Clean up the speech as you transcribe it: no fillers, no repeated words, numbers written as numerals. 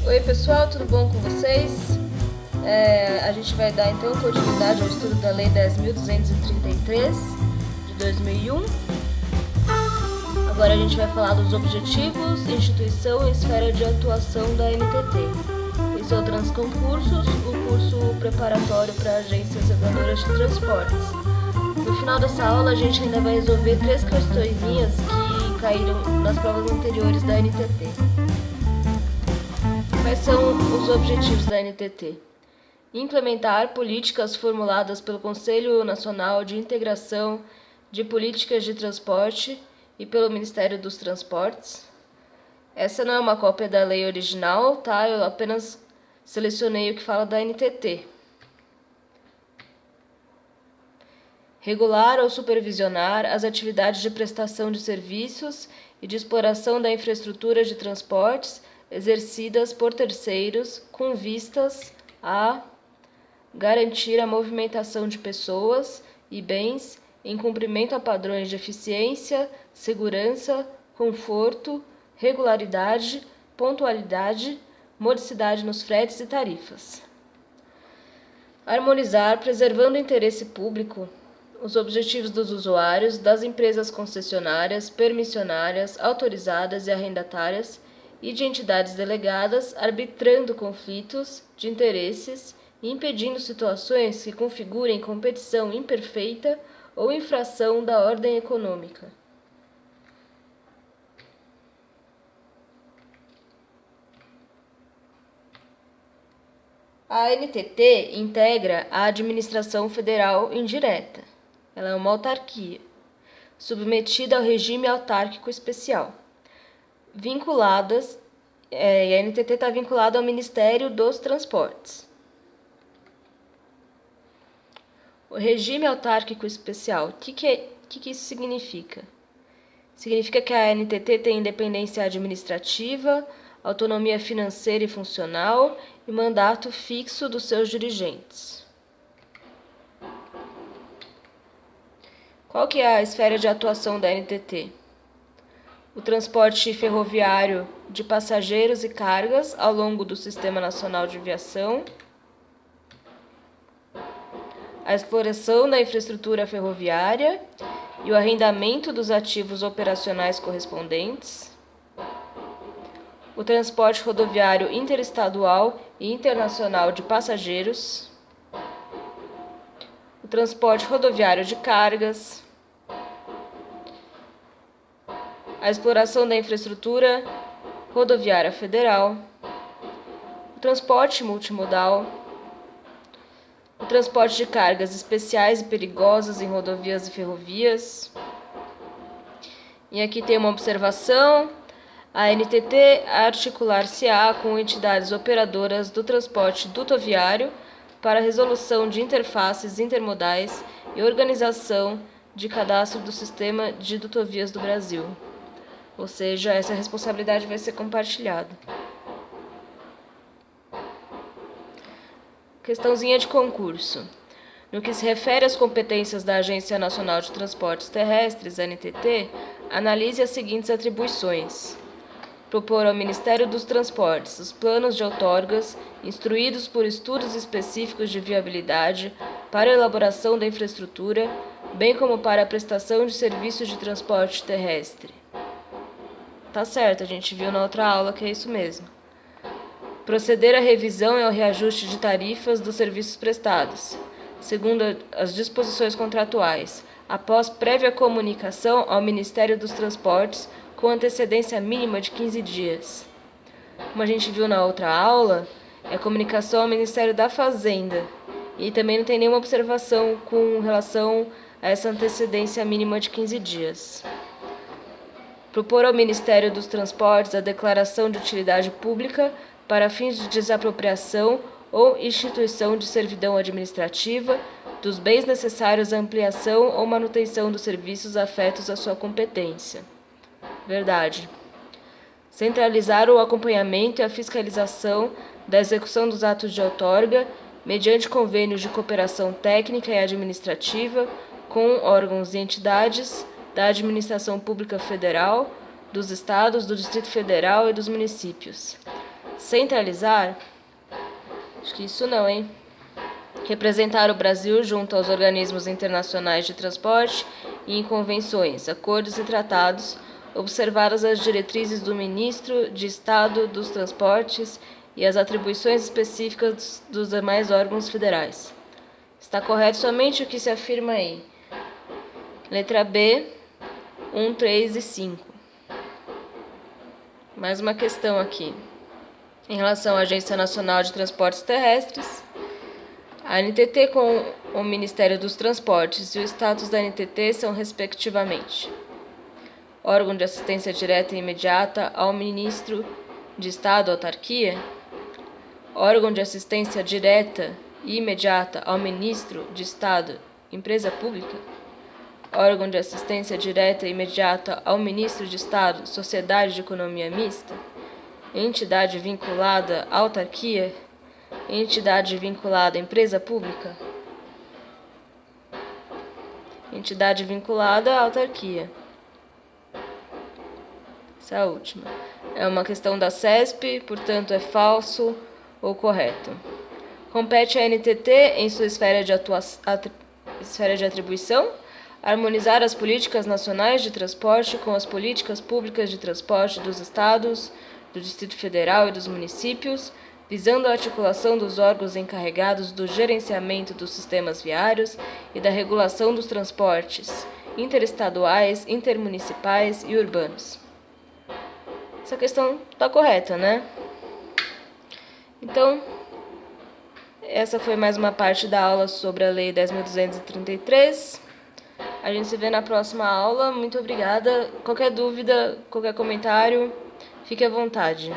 Oi pessoal, tudo bom com vocês? A gente vai dar então continuidade ao estudo da Lei 10.233 de 2001. Agora a gente vai falar dos objetivos, instituição e esfera de atuação da NTT. Esse é o Transconcursos, o curso preparatório para agências reguladoras de transportes. No final dessa aula a gente ainda vai resolver 3 questõezinhas que caíram nas provas anteriores da NTT. Quais são os objetivos da NTT? Implementar políticas formuladas pelo Conselho Nacional de Integração de Políticas de Transporte e pelo Ministério dos Transportes. Essa não é uma cópia da lei original, tá? Eu apenas selecionei o que fala da NTT. Regular ou supervisionar as atividades de prestação de serviços e de exploração da infraestrutura de transportes exercidas por terceiros com vistas a garantir a movimentação de pessoas e bens em cumprimento a padrões de eficiência, segurança, conforto, regularidade, pontualidade, modicidade nos fretes e tarifas. Harmonizar, preservando o interesse público, os objetivos dos usuários, das empresas concessionárias, permissionárias, autorizadas e arrendatárias e de entidades delegadas, arbitrando conflitos de interesses e impedindo situações que configurem competição imperfeita ou infração da ordem econômica. A NTT integra a administração federal indireta. Ela é uma autarquia, submetida ao regime autárquico especial. A NTT está vinculada ao Ministério dos Transportes. O regime autárquico especial, o que isso significa? Significa que a NTT tem independência administrativa, autonomia financeira e funcional e mandato fixo dos seus dirigentes. Qual que é a esfera de atuação da NTT? O transporte ferroviário de passageiros e cargas ao longo do Sistema Nacional de Aviação, a exploração da infraestrutura ferroviária e o arrendamento dos ativos operacionais correspondentes, o transporte rodoviário interestadual e internacional de passageiros, o transporte rodoviário de cargas, a exploração da infraestrutura rodoviária federal, o transporte multimodal, o transporte de cargas especiais e perigosas em rodovias e ferrovias. E aqui tem uma observação: a NTT articular-se-á com entidades operadoras do transporte dutoviário para a resolução de interfaces intermodais e organização de cadastro do sistema de dutovias do Brasil. Ou seja, essa responsabilidade vai ser compartilhada. Questãozinha de concurso. No que se refere às competências da Agência Nacional de Transportes Terrestres, ANTT, analise as seguintes atribuições: propor ao Ministério dos Transportes os planos de outorgas, instruídos por estudos específicos de viabilidade para a elaboração da infraestrutura, bem como para a prestação de serviços de transporte terrestre. Tá certo, a gente viu na outra aula que é isso mesmo. Proceder à revisão e ao reajuste de tarifas dos serviços prestados, segundo as disposições contratuais, após prévia comunicação ao Ministério dos Transportes com antecedência mínima de 15 dias. Como a gente viu na outra aula, é comunicação ao Ministério da Fazenda. E também não tem nenhuma observação com relação a essa antecedência mínima de 15 dias. Propor ao Ministério dos Transportes a declaração de utilidade pública para fins de desapropriação ou instituição de servidão administrativa dos bens necessários à ampliação ou manutenção dos serviços afetos à sua competência. Verdade. Centralizar o acompanhamento e a fiscalização da execução dos atos de outorga mediante convênios de cooperação técnica e administrativa com órgãos e entidades da administração pública federal, dos estados, do Distrito Federal e dos municípios. Centralizar? Acho que isso não, hein? Representar o Brasil junto aos organismos internacionais de transporte e em convenções, acordos e tratados, observadas as diretrizes do Ministro de Estado dos Transportes e as atribuições específicas dos demais órgãos federais. Está correto somente o que se afirma aí. Letra B, 1, 3 e 5. Mais uma questão aqui. Em relação à Agência Nacional de Transportes Terrestres, a NTT com o Ministério dos Transportes e o status da NTT são, respectivamente, órgão de assistência direta e imediata ao Ministro de Estado, autarquia, órgão de assistência direta e imediata ao Ministro de Estado, empresa pública, órgão de assistência direta e imediata ao Ministro de Estado, sociedade de economia mista, entidade vinculada à autarquia, entidade vinculada à empresa pública, entidade vinculada à autarquia. Essa é a última. É uma questão da CESP, portanto é falso ou correto. Compete à NTT, em sua esfera de atribuição, harmonizar as políticas nacionais de transporte com as políticas públicas de transporte dos estados, do Distrito Federal e dos municípios, visando a articulação dos órgãos encarregados do gerenciamento dos sistemas viários e da regulação dos transportes interestaduais, intermunicipais e urbanos. Essa questão está correta, né? Então, essa foi mais uma parte da aula sobre a Lei 10.233. A gente se vê na próxima aula. Muito obrigada. Qualquer dúvida, qualquer comentário, fique à vontade.